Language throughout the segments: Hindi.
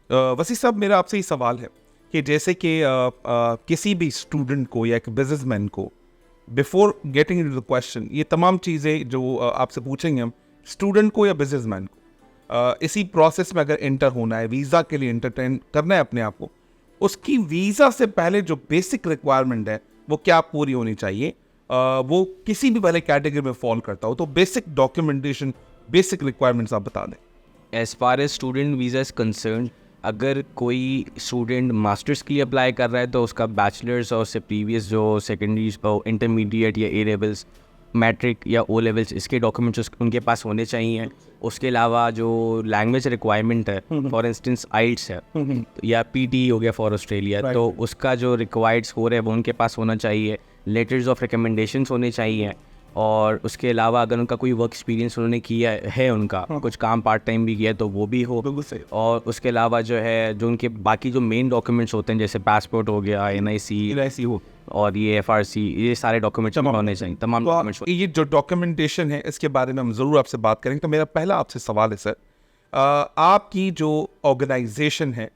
वसी साहब, मेरा आपसे ही सवाल है कि जैसे कि किसी भी स्टूडेंट को या एक बिजनेसमैन को before getting into the question, ये तमाम चीज़ें जो आपसे पूछेंगे हम, स्टूडेंट को या बिजनेसमैन को इसी प्रोसेस में अगर एंटर होना है, वीज़ा के लिए एंटरटेन करना है अपने आप को, उसकी वीज़ा से पहले जो बेसिक रिक्वायरमेंट है वो क्या पूरी होनी चाहिए? वो किसी भी पहले कैटेगरी में फॉल करता हो तो बेसिक डॉक्यूमेंटेशन, बेसिक रिक्वायरमेंट्स आप बता दें। As far as student visa is concern, अगर कोई स्टूडेंट मास्टर्स के लिए अप्लाई कर रहा है तो उसका बैचलर्स और उससे प्रीवियस जो सेकेंडरी इंटरमीडिएट या ए लेवल्स, मैट्रिक या ओ लेवल्स, इसके डॉक्यूमेंट्स उनके पास होने चाहिए। उसके अलावा जो लैंग्वेज रिक्वायरमेंट है, फॉर इंस्टेंस आइल्स है या पीटी हो गया फॉर ऑस्ट्रेलिया, तो उसका जो रिक्वायर्ड स्कोर है वो उनके पास होना चाहिए। लेटर्स ऑफ रिकमेंडेशंस होने चाहिए। और उसके अलावा अगर उनका कोई वर्क एक्सपीरियंस उन्होंने किया है, उनका कुछ काम पार्ट टाइम भी किया है तो वो भी हो। और उसके अलावा जो है जो उनके बाकी जो मेन डॉक्यूमेंट्स होते हैं जैसे पासपोर्ट हो गया, NIC हो और ये FRC, ये सारे डॉक्यूमेंट्स होने चाहिए, तमाम डॉक्यूमेंट्स। ये जो डॉक्यूमेंटेशन है इसके बारे में हम ज़रूर आपसे बात करेंगे। तो मेरा पहला आपसे सवाल है सर, आपकी जो ऑर्गेनाइजेशन है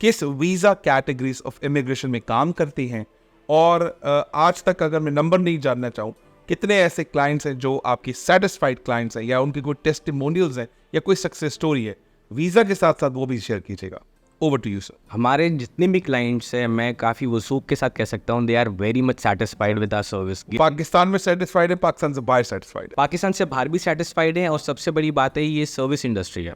किस वीज़ा कैटेगरीज ऑफ इमिग्रेशन में काम करती हैं, और आज तक अगर मैं नंबर नहीं जानना चाहूँ, कितने ऐसे क्लाइंट्स हैं जो आपकी सेटिस्फाइड क्लाइंट्स हैं, या उनकी कोई टेस्टिमोनियल्स हैं या कोई सक्सेस स्टोरी है, वीज़ा के साथ साथ वो भी शेयर कीजिएगा। Over to you sir. हमारे जितने भी क्लाइंट्स हैं, मैं काफ़ी वसूख के साथ कह सकता हूँ, they are very much satisfied with our service. Pakistan में सेटिस्फाइड है, पाकिस्तान से बाहर सेटिस्फाइड है? पाकिस्तान से बाहर भी सेटिस्फाइड हैं, और सबसे बड़ी बात है ये सर्विस इंडस्ट्री है।